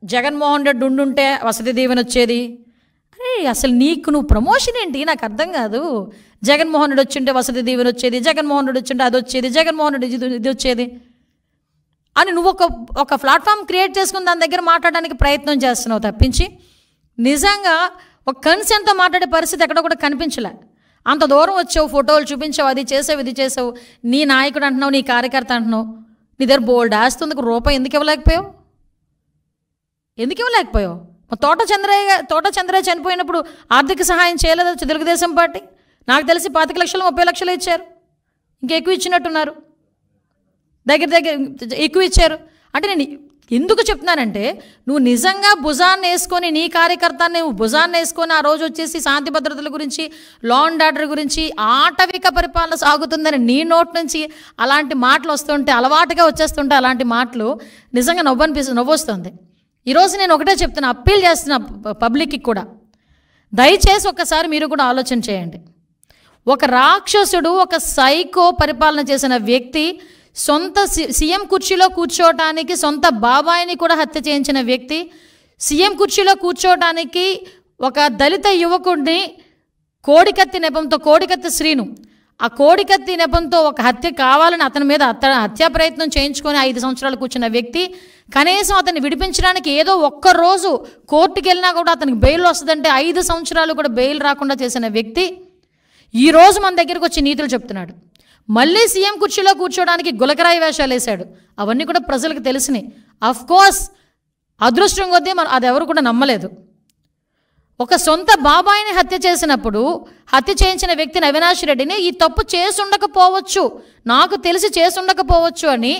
జగన్మోహన్ రెడ్డి ఉండుంటే వసతి దీవెన వచ్చేది. అరే అసలు నువ్వు ప్రమోషన్ ఏంటి నాకు అర్థం కాదు. జగన్మోహన్ రెడ్డి వచ్చింటే వసతి దీవెన వచ్చేది, జగన్మోహన్ రెడ్డి వచ్చింటే అది వచ్చేది, జగన్మోహన్ రెడ్డి ఇది వచ్చేది అని నువ్వు ఒక ప్లాట్ఫామ్ క్రియేట్ చేసుకుని దాని దగ్గర మాట్లాడడానికి ప్రయత్నం చేస్తున్నావు తప్పించి నిజంగా ఒక కన్సెంట్తో మాట్లాడే పరిస్థితి ఎక్కడ కూడా కనిపించలే. అంత దూరం వచ్చావు, ఫోటోలు చూపించావు, అది చేసావు ఇది చేసావు, నీ నాయకుడు అంటున్నావు, నీ కార్యకర్త అంటున్నావు, నీ దగ్గర బోల్డ్ ఆస్తుంది, రూపాయి ఎందుకు ఇవ్వలేకపోయావు? తోట చంద్రయ్య చనిపోయినప్పుడు ఆర్థిక సహాయం చేయలేదు తెలుగుదేశం పార్టీ. నాకు తెలిసి 25 లక్షలు 30 లక్షలు ఇచ్చారు, ఇంకా ఎక్కువ ఇచ్చినట్టున్నారు, దగ్గర ఎక్కువ ఇచ్చారు. అంటే నేను ఎందుకు చెప్తున్నానంటే నువ్వు నిజంగా భుజాన్ని వేసుకొని నీ కార్యకర్తని భుజాన్ని వేసుకొని ఆ రోజు వచ్చేసి శాంతి భద్రతల గురించి, లా అండ్ ఆర్డర్ గురించి, ఆటవిక పరిపాలన సాగుతుందని నీ నోట్ నుంచి అలాంటి మాటలు వస్తుంటే, అలవాటుగా వచ్చేస్తుంటే అలాంటి మాటలు నిజంగా నవ్వొస్తుంది. ఈరోజు నేను ఒకటే చెప్తున్నా, అప్పీల్ చేస్తున్నా పబ్లిక్కి కూడా, దయచేసి ఒక్కసారి మీరు కూడా ఆలోచన చేయండి. ఒక రాక్షసుడు, ఒక సైకో పరిపాలన చేసిన వ్యక్తి, సొంత సీఎం కుర్చీలో కూర్చోవటానికి సొంత బాబాయిని కూడా హత్య చేయించిన వ్యక్తి, సీఎం కుర్చీలో కూర్చోవటానికి ఒక దళిత యువకుడిని కోడికత్తి నెపంతో, కోడికత్తి శ్రీను, ఆ కోడికత్తి నెపంతో ఒక హత్య కావాలని అతని మీద హత్యా ప్రయత్నం చేయించుకొని 5 సంవత్సరాలు కూర్చున్న వ్యక్తి, కనీసం అతన్ని విడిపించడానికి ఏదో ఒక్కరోజు కోర్టుకు వెళ్ళినా కూడా అతనికి బెయిల్ వస్తుందంటే 5 సంవత్సరాలు కూడా బెయిల్ రాకుండా చేసిన వ్యక్తి ఈరోజు మన దగ్గరికి వచ్చి నీతులు చెప్తున్నాడు. మళ్ళీ సీఎం కుర్చీలో కూర్చోడానికి గులకరాయి వేషాలు వేశాడు. అవన్నీ కూడా ప్రజలకు తెలిసినాయి. అఫ్కోర్స్ అదృష్టం కొద్దీ అది ఎవరు కూడా నమ్మలేదు. ఒక సొంత బాబాయిని హత్య చేసినప్పుడు హత్య చేయించిన వ్యక్తిని అవినాష్ రెడ్డిని ఈ తప్పు చేసుండకపోవచ్చు, నాకు తెలిసి చేసుండకపోవచ్చు అని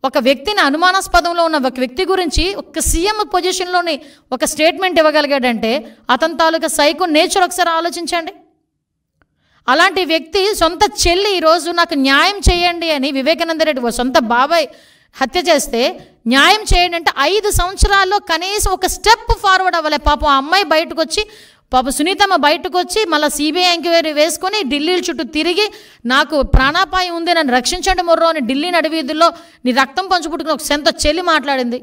ఒక వ్యక్తిని, అనుమానాస్పదంలో ఉన్న ఒక వ్యక్తి గురించి ఒక సీఎం పొజిషన్లోని ఒక స్టేట్మెంట్ ఇవ్వగలిగాడంటే అతని తాలూకా సైకో నేచర్ ఒకసారి ఆలోచించండి. అలాంటి వ్యక్తి సొంత చెల్లి ఈరోజు నాకు న్యాయం చేయండి అని వివేకానంద రెడ్డి సొంత బాబాయ్ హత్య చేస్తే న్యాయం చేయండి అంటే 5 సంవత్సరాల్లో కనీసం ఒక స్టెప్ ఫార్వర్డ్ అవ్వలే. పాపం ఆ అమ్మాయి బయటకు వచ్చి, సునీతమ్మ బయటకు వచ్చి మళ్ళీ సిబిఐ ఎంక్వైరీ వేసుకొని ఢిల్లీ చుట్టూ తిరిగి నాకు ప్రాణాపాయం ఉంది, నన్ను రక్షించండి మొర్రో అని ఢిల్లీ నడివీధుల్లో నీ రక్తం పంచుపుట్టుకుని ఒక సొంత చెల్లి మాట్లాడింది.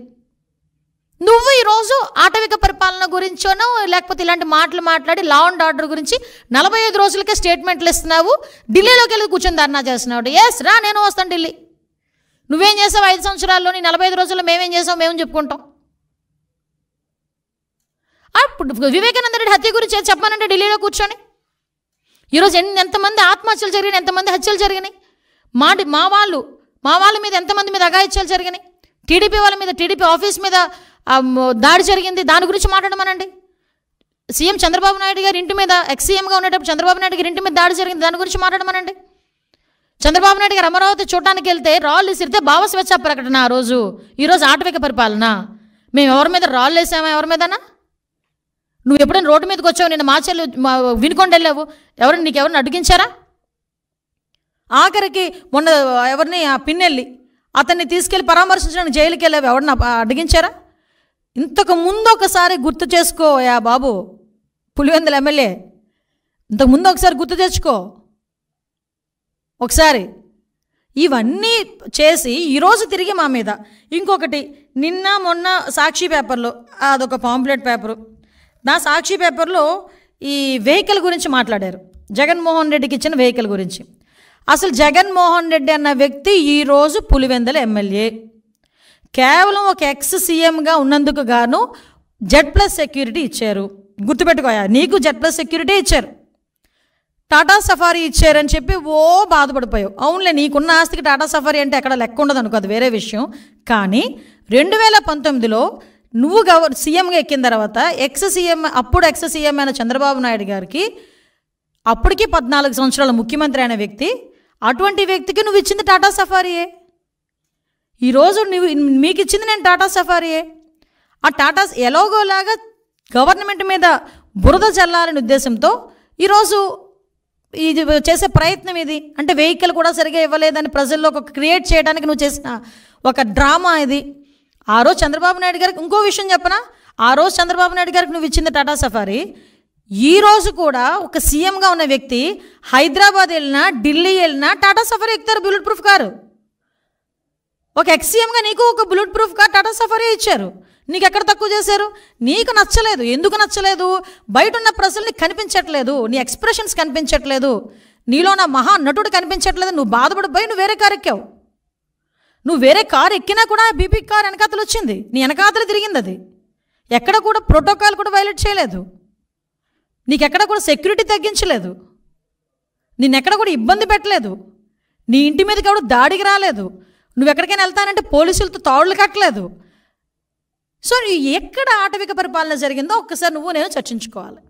నువ్వు ఈరోజు ఆటవిక పరిపాలన గురించోనో లేకపోతే ఇలాంటి మాటలు మాట్లాడి లా అండ్ ఆర్డర్ గురించి 45 రోజులకే స్టేట్మెంట్లు ఇస్తున్నావు, ఢిల్లీలోకి వెళ్ళి కూర్చొని ధర్నా చేస్తున్నావు. ఎస్ రా, నేను వస్తాను ఢిల్లీ. నువ్వేం చేసావు 5 సంవత్సరాల్లోని 45 రోజుల్లో మేమేం చేసావు మేము చెప్పుకుంటాం. అప్పుడు వివేకానంద రెడ్డి హత్య గురించి చెప్పానంటే ఢిల్లీలో కూర్చొని ఈరోజు ఎంతమంది ఆత్మహత్యలు జరిగినాయి, ఎంతమంది హత్యలు జరిగినాయి, మా వాళ్ళ మీద ఎంతమంది మీద అఘాయిత్యాలు జరిగినాయి, టీడీపీ వాళ్ళ మీద, టీడీపీ ఆఫీస్ మీద దాడి జరిగింది, దాని గురించి మాట్లాడమనండి. సీఎం చంద్రబాబు నాయుడు గారి ఇంటి మీద, ఎక్స్-సీఎంగా ఉండేటప్పుడు చంద్రబాబు నాయుడు గారి ఇంటి మీద దాడి జరిగింది, దాని గురించి మాట్లాడమనండి. చంద్రబాబు నాయుడు గారు అమరావతి చూడటానికి వెళ్తే రాళ్ళు విసిరితే భావ స్వేచ్ఛ ప్రకటన ఆ రోజు. ఈరోజు ఆటవిక పరిపాలన. మేము ఎవరి మీద రాళ్ళు వేసామా? ఎవరి మీదనా? నువ్వు ఎప్పుడైనా రోడ్డు మీదకి వచ్చావు, నిన్న మాచెల్లు వినుకొండ వెళ్ళావు, నీకెవరిని అడ్డగించారా? ఆఖరికి మొన్న ఎవరిని ఆ పిన్నెల్లి అతన్ని తీసుకెళ్ళి పరామర్శించడానికి జైలుకి వెళ్ళావు, ఎవరిని అడ్డగించారా? ఇంతకు ముందు ఒకసారి గుర్తు చేసుకో యా బాబు, పులివెందుల ఎమ్మెల్యే, ఇంతకుముందు ఒకసారి గుర్తు తెచ్చుకో ఒకసారి. ఇవన్నీ చేసి ఈరోజు తిరిగి మా మీద ఇంకొకటి, నిన్న మొన్న సాక్షి పేపర్లో అదొక పాంప్లెట్ పేపరు, నా సాక్షి పేపర్లో ఈ వెహికల్ గురించి మాట్లాడారు, జగన్మోహన్ రెడ్డికి ఇచ్చిన వెహికల్ గురించి. అసలు జగన్మోహన్ రెడ్డి అన్న వ్యక్తి ఈరోజు పులివెందుల ఎమ్మెల్యే, కేవలం ఒక ఎక్స్-సీఎంగా ఉన్నందుకు గాను Z+ సెక్యూరిటీ ఇచ్చారు. గుర్తుపెట్టుకోయా, నీకు Z+ సెక్యూరిటీ ఇచ్చారు, టాటా సఫారీ ఇచ్చారని చెప్పి బాధపడిపోయావు. అవునులే, నీకున్న ఆస్తికి టాటా సఫారీ అంటే ఎక్కడ లెక్క ఉండదు అనుకో, అది వేరే విషయం. కానీ 2019లో నువ్వు సీఎంగా ఎక్కిన తర్వాత అప్పుడు ఎక్స్-సీఎం అయిన చంద్రబాబు నాయుడు గారికి, అప్పటికి 14 సంవత్సరాల ముఖ్యమంత్రి అయిన వ్యక్తి, అటువంటి వ్యక్తికి నువ్వు ఇచ్చింది టాటా సఫారీయే. ఈరోజు మీకు ఇచ్చింది నేను టాటా సఫారీయే. ఆ టాటా ఎలాగోలాగా గవర్నమెంట్ మీద బురద చల్లాలనే ఉద్దేశంతో ఈరోజు ఇది చేసే ప్రయత్నం ఇది. అంటే వెహికల్ కూడా సరిగా ఇవ్వలేదని ప్రజల్లో ఒక క్రియేట్ చేయడానికి నువ్వు చేసిన ఒక డ్రామా ఇది. ఆ రోజు చంద్రబాబు నాయుడు గారికి ఇంకో విషయం చెప్పనా, ఆ రోజు చంద్రబాబు నాయుడు గారికి నువ్వు ఇచ్చింది టాటా సఫారీ, ఈరోజు కూడా ఒక సీఎంగా ఉన్న వ్యక్తి హైదరాబాద్ వెళ్ళినా, ఢిల్లీ వెళ్ళినా టాటా సఫారీ ఎక్కుతారు, బుల్లెట్ ప్రూఫ్ కారు. ఒక ఎక్స్-సీఎంగా నీకు ఒక bullet proof car Tata safari ఇచ్చారు. నీకు ఎక్కడ తక్కువ చేశారు? నీకు నచ్చలేదు. ఎందుకు నచ్చలేదు? బయట ఉన్న ప్రజల్ని కనిపించట్లేదు, నీ ఎక్స్ప్రెషన్స్ కనిపించట్లేదు, నీలో నా మహా నటుడు కనిపించట్లేదు. నువ్వు బాధపడిపోయి నువ్వు వేరే కారు ఎక్కావు. నువ్వు వేరే కారు ఎక్కినా కూడా బీపీ కారు వెనకాతలు వచ్చింది, నీ వెనకాతలు తిరిగింది. అది ఎక్కడ కూడా ప్రోటోకాల్ కూడా వైలేట్ చేయలేదు, నీకెక్కడ కూడా సెక్యూరిటీ తగ్గించలేదు, నిన్నెక్కడ కూడా ఇబ్బంది పెట్టలేదు, నీ ఇంటి మీదకి ఎవడు దాడికి రాలేదు, నువ్వు ఎక్కడికైనా వెళ్తానంటే పోలీసులతో తాళ్ళు కట్టలేదు. సో ఎక్కడ ఆటవిక పరిపాలన జరిగిందో ఒక్కసారి నువ్వు నేను చర్చించుకోవాలి.